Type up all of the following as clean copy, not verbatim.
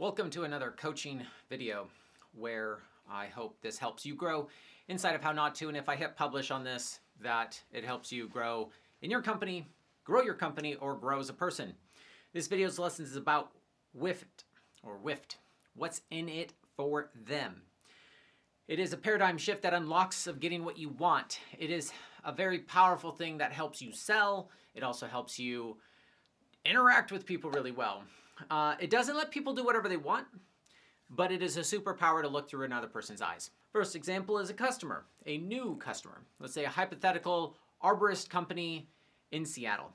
Welcome to another coaching video where I hope this helps you grow inside of How Not To, and if I hit publish on this, that it helps you grow in your company, grow your company, or grow as a person. This video's lesson is about WIIFT, or WIIFT, what's in it for them. It is a paradigm shift that unlocks of getting what you want. It is a very powerful thing that helps you sell. It also helps you interact with people really well. It doesn't let people do whatever they want, but it is a superpower to look through another person's eyes. First example is a customer, a new customer. Let's say a hypothetical arborist company in Seattle.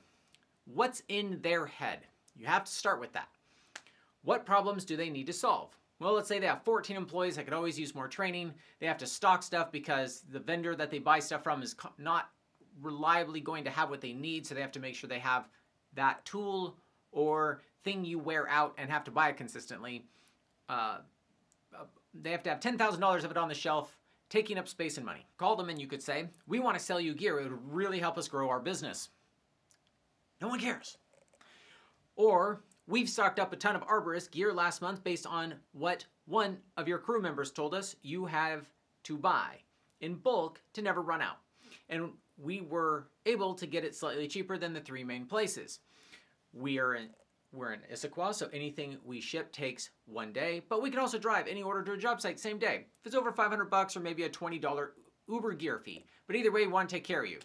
What's in their head? You have to start with that. What problems do they need to solve? Well, let's say they have 14 employees that could always use more training. They have to stock stuff because the vendor that they buy stuff from is not reliably going to have what they need, so they have to make sure they have that tool or thing you wear out and have to buy it consistently. They have to have $10,000 of it on the shelf, taking up space and money. Call them and you could say, we want to sell you gear. It would really help us grow our business. No one cares. Or, we've stocked up a ton of arborist gear last month based on what one of your crew members told us you have to buy in bulk to never run out. And we were able to get it slightly cheaper than the three main places. We're in Issaquah, so anything we ship takes 1 day, but we can also drive any order to a job site same day. If it's over $500 or maybe a $20 Uber gear fee, but either way, we want to take care of you.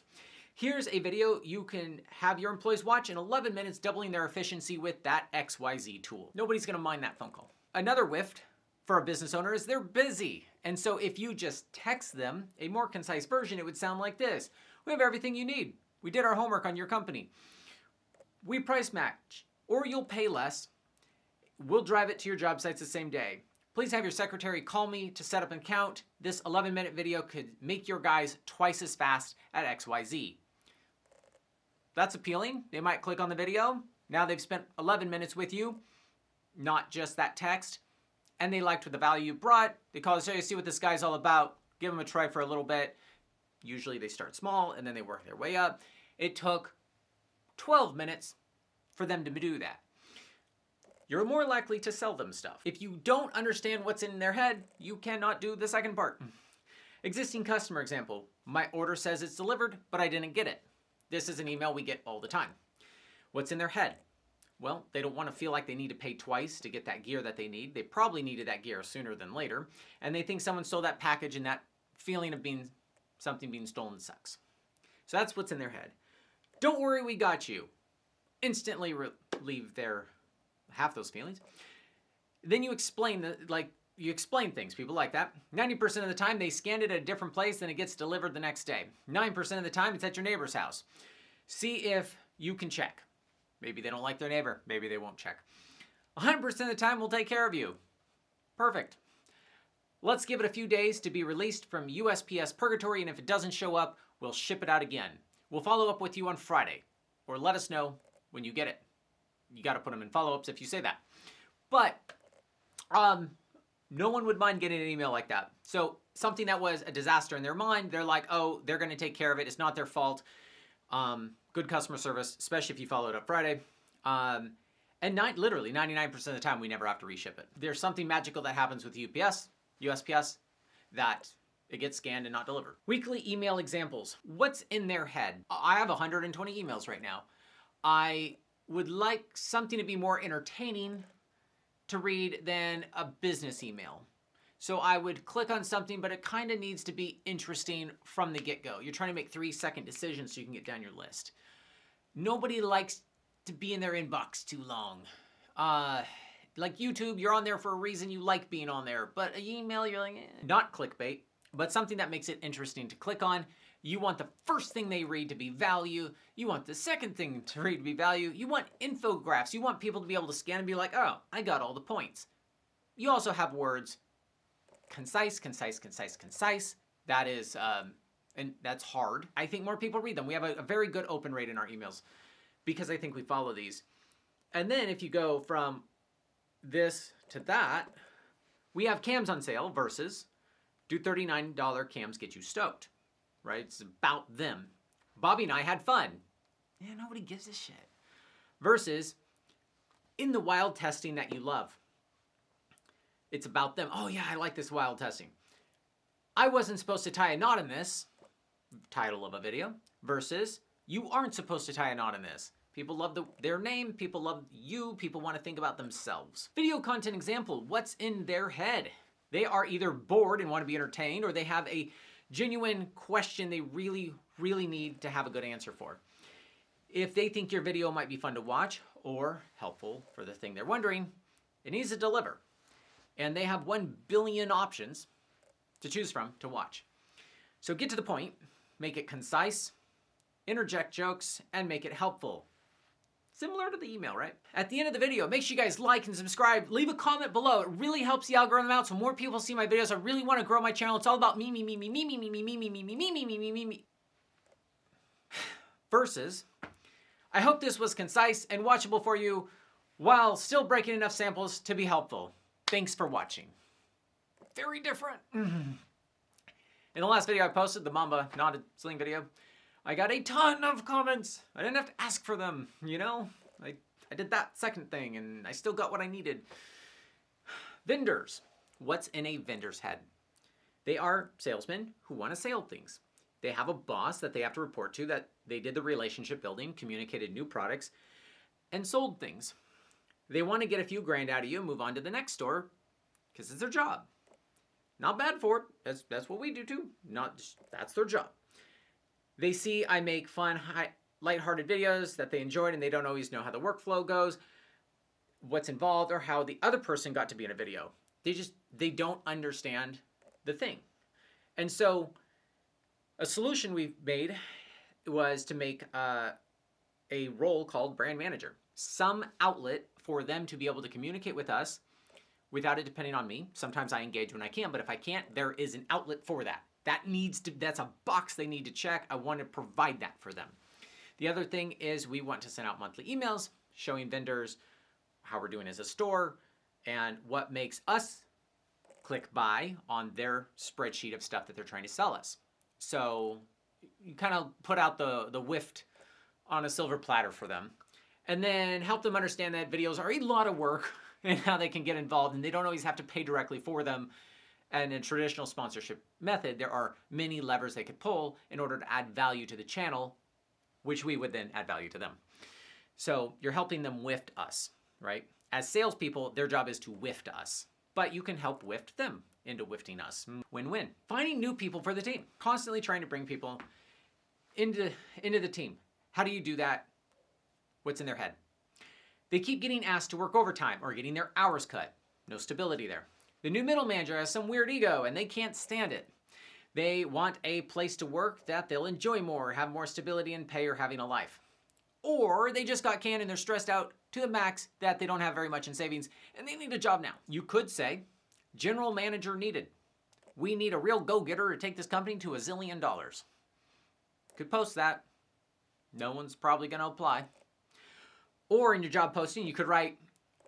Here's a video you can have your employees watch in 11 minutes, doubling their efficiency with that XYZ tool. Nobody's gonna mind that phone call. Another WIIFT for a business owner is they're busy. And so if you just text them a more concise version, it would sound like this. We have everything you need. We did our homework on your company. We price match, or you'll pay less. We'll drive it to your job sites the same day. Please have your secretary call me to set up an account. This 11-minute video could make your guys twice as fast at XYZ. That's appealing. They might click on the video. Now they've spent 11 minutes with you, not just that text, and they liked the value you brought. They call us, hey, see what this guy's all about. Give them a try for a little bit. Usually they start small and then they work their way up. It took 12 minutes for them to do that. You're more likely to sell them stuff. If you don't understand what's in their head, you cannot do the second part. Existing customer example. My order says it's delivered, but I didn't get it. This is an email we get all the time. What's in their head? Well, they don't want to feel like they need to pay twice to get that gear that they need. They probably needed that gear sooner than later, and they think someone stole that package, and that feeling of something being stolen sucks. So that's what's in their head. Don't worry, we got you. Instantly relieve half those feelings. Then you explain things. People like that. 90% of the time they scanned it at a different place and it gets delivered the next day. 9% of the time it's at your neighbor's house. See if you can check. Maybe they don't like their neighbor. Maybe they won't check. 100% of the time we'll take care of you. Perfect. Let's give it a few days to be released from USPS purgatory, and if it doesn't show up, we'll ship it out again. We'll follow up with you on Friday, or let us know when you get it. You got to put them in follow-ups if you say that. But no one would mind getting an email like that. So something that was a disaster in their mind, they're like, oh, they're going to take care of it. It's not their fault. Good customer service, especially if you follow it up Friday. And literally 99% of the time, we never have to reship it. There's something magical that happens with USPS, that it gets scanned and not delivered. Weekly email examples. What's in their head? I have 120 emails right now. I would like something to be more entertaining to read than a business email. So I would click on something, but it kind of needs to be interesting from the get-go. You're trying to make 3-second decisions so you can get down your list. Nobody likes to be in their inbox too long. Like YouTube, you're on there for a reason, you like being on there, but an email, you're like, eh. Not clickbait, but something that makes it interesting to click on. You want the first thing they read to be value. You want the second thing to read to be value. You want infographics. You want people to be able to scan and be like, oh, I got all the points. You also have words, concise. That is, and that's hard. I think more people read them. We have a very good open rate in our emails because I think we follow these. And then if you go from this to that, we have cams on sale versus do $39 cams get you stoked, right? It's about them. Bobby and I had fun. Yeah, nobody gives a shit. Versus in the wild testing that you love. It's about them. Oh yeah, I like this wild testing. I wasn't supposed to tie a knot in this, title of a video, versus you aren't supposed to tie a knot in this. People love their name, people love you, people want to think about themselves. Video content example, what's in their head? They are either bored and want to be entertained, or they have a genuine question they really, really need to have a good answer for. If they think your video might be fun to watch or helpful for the thing they're wondering, it needs to deliver. And they have 1 billion options to choose from to watch. So get to the point, make it concise, interject jokes, and make it helpful. Similar to the email, right? At the end of the video, make sure you guys like and subscribe. Leave a comment below. It really helps the algorithm out so more people see my videos. I really want to grow my channel. It's all about me, me, me, me, me, me, me, me, me, me, me, me, me, me, me, me, me, me. Versus, I hope this was concise and watchable for you while still breaking enough samples to be helpful. Thanks for watching. Very different. In the last video I posted, the Mamba knotted sling video, I got a ton of comments. I didn't have to ask for them, you know? I did that second thing and I still got what I needed. Vendors. What's in a vendor's head? They are salesmen who want to sell things. They have a boss that they have to report to, that they did the relationship building, communicated new products, and sold things. They want to get a few grand out of you and move on to the next store because it's their job. Not bad for it. That's what we do too. That's their job. They see I make fun, lighthearted videos that they enjoyed, and they don't always know how the workflow goes, what's involved, or how the other person got to be in a video. They don't understand the thing. And so a solution we made was to make a role called brand manager. Some outlet for them to be able to communicate with us without it depending on me. Sometimes I engage when I can, but if I can't, there is an outlet for that. That's a box they need to check. I want to provide that for them. The other thing is we want to send out monthly emails showing vendors how we're doing as a store and what makes us click buy on their spreadsheet of stuff that they're trying to sell us. So you kind of put out the WIIFT on a silver platter for them, and then help them understand that videos are a lot of work and how they can get involved, and they don't always have to pay directly for them. And in traditional sponsorship method, there are many levers they could pull in order to add value to the channel, which we would then add value to them. So you're helping them WIIFT us, right? As salespeople, their job is to WIIFT us, but you can help WIIFT them into WIIFTing us. Win-win. Finding new people for the team. Constantly trying to bring people into the team. How do you do that? What's in their head? They keep getting asked to work overtime or getting their hours cut. No stability there. The new middle manager has some weird ego and they can't stand it. They want a place to work that they'll enjoy more, have more stability in pay, or having a life. Or they just got canned and they're stressed out to the max that they don't have very much in savings and they need a job now. You could say, general manager needed. We need a real go-getter to take this company to $1 zillion. Could post that. No one's probably going to apply. Or in your job posting, you could write,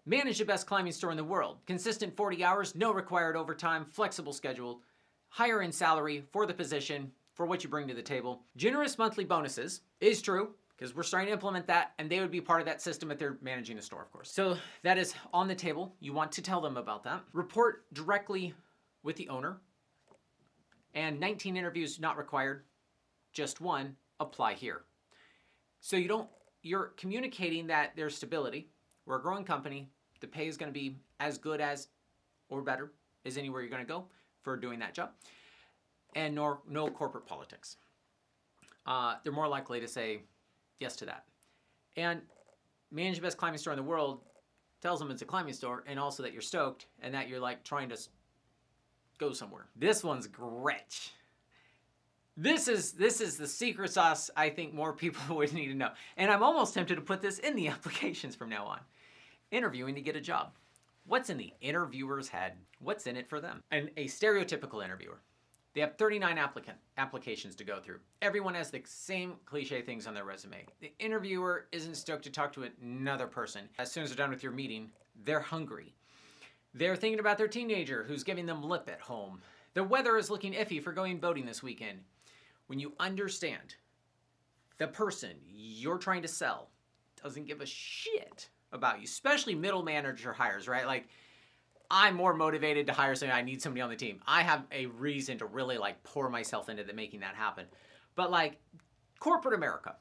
manage the best climbing store in the world. Consistent 40 hours, no required overtime, flexible schedule, higher in salary for the position, for what you bring to the table. Generous monthly bonuses is true, because we're starting to implement that, and they would be part of that system if they're managing the store, of course. So that is on the table. You want to tell them about that. Report directly with the owner. And 19 interviews not required, just one, apply here. So you're communicating that there's stability. We're a growing company. The pay is going to be as good as or better as anywhere you're going to go for doing that job. And no corporate politics. They're more likely to say yes to that. And manage the best climbing store in the world tells them it's a climbing store, and also that you're stoked and that you're like trying to go somewhere. This one's great. This is the secret sauce I think more people would need to know. And I'm almost tempted to put this in the applications from now on. Interviewing to get a job. What's in the interviewer's head? What's in it for them? And a stereotypical interviewer. They have 39 applications to go through. Everyone has the same cliche things on their resume. The interviewer isn't stoked to talk to another person. As soon as they're done with your meeting, they're hungry. They're thinking about their teenager who's giving them lip at home. The weather is looking iffy for going boating this weekend. When you understand the person you're trying to sell doesn't give a shit about you, especially middle manager hires, right? Like, I'm more motivated to hire somebody. I need somebody on the team. I have a reason to really like pour myself into making that happen. But like corporate America,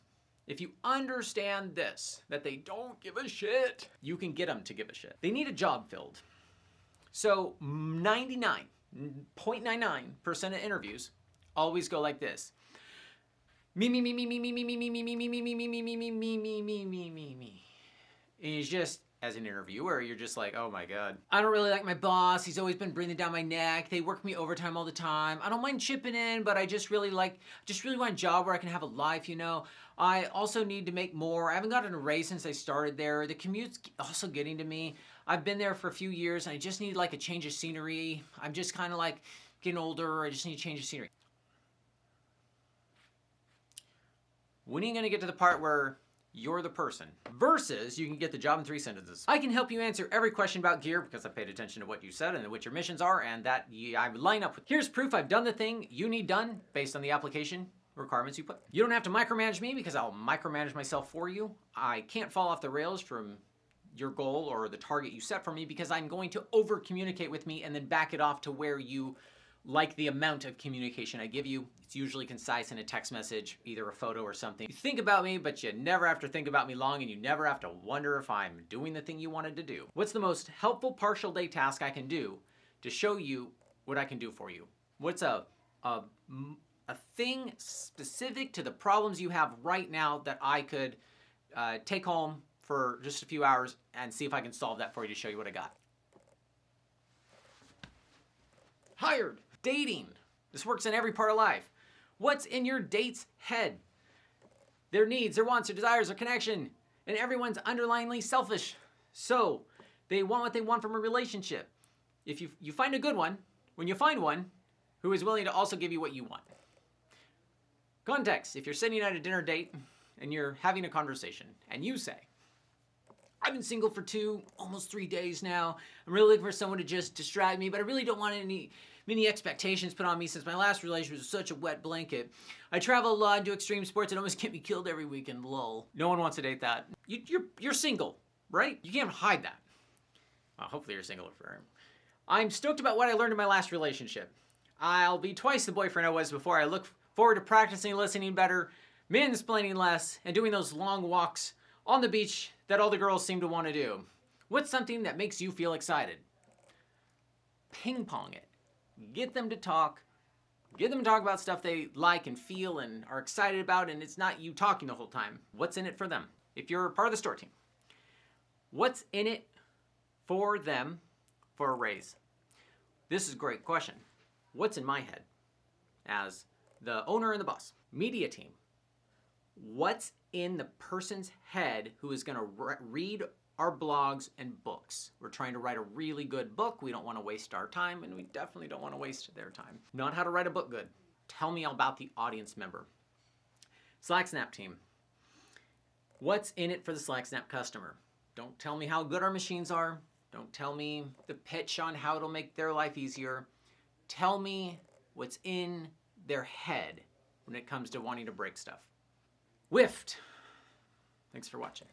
if you understand this, that they don't give a shit, you can get them to give a shit. They need a job filled. So 99.99% of interviews always go like this. Me. And it's just, as an interviewer, you're just like, oh my God. I don't really like my boss. He's always been breathing down my neck. They work me overtime all the time. I don't mind chipping in, but I just really want a job where I can have a life, you know. I also need to make more. I haven't gotten a raise since I started there. The commute's also getting to me. I've been there for a few years and I just need like a change of scenery. I'm just kind of like getting older. I just need a change of scenery. When are you gonna get to the part where you're the person? Versus, you can get the job in 3 sentences. I can help you answer every question about gear because I paid attention to what you said and what your missions are and that I line up with. Here's proof I've done the thing you need done based on the application requirements you put. You don't have to micromanage me because I'll micromanage myself for you. I can't fall off the rails from your goal or the target you set for me because I'm going to over communicate with me and then back it off to where you like the amount of communication I give you. It's usually concise in a text message, either a photo or something. You think about me, but you never have to think about me long and you never have to wonder if I'm doing the thing you wanted to do. What's the most helpful partial day task I can do to show you what I can do for you? What's a thing specific to the problems you have right now that I could take home for just a few hours and see if I can solve that for you to show you what I got? Hired. Dating. This works in every part of life. What's in your date's head? Their needs, their wants, their desires, their connection. And everyone's underlyingly selfish. So they want what they want from a relationship. If you find a good one, when you find one who is willing to also give you what you want. Context. If you're sitting at a dinner date and you're having a conversation and you say, I've been single for almost 3 days now. I'm really looking for someone to just distract me, but I really don't want many expectations put on me since my last relationship was such a wet blanket. I travel a lot and do extreme sports that almost get me killed every weekend, lol. No one wants to date that. You're single, right? You can't hide that. Well, hopefully you're single for him. I'm stoked about what I learned in my last relationship. I'll be twice the boyfriend I was before. I look forward to practicing listening better, mansplaining less, and doing those long walks on the beach that all the girls seem to want to do. What's something that makes you feel excited? Ping pong it. Get them to talk. Get them to talk about stuff they like and feel and are excited about, and it's not you talking the whole time. What's in it for them? If you're part of the store team, what's in it for them for a raise? This is a great question. What's in my head as the owner and the boss? Media team. What's in the person's head who is going to read our blogs and books? We're trying to write a really good book. We don't want to waste our time, and we definitely don't want to waste their time. Not how to write a book good. Tell me about the audience member. Slack Snap team. What's in it for the Slack Snap customer? Don't tell me how good our machines are. Don't tell me the pitch on how it'll make their life easier. Tell me what's in their head when it comes to wanting to break stuff. WIIFT. Thanks for watching.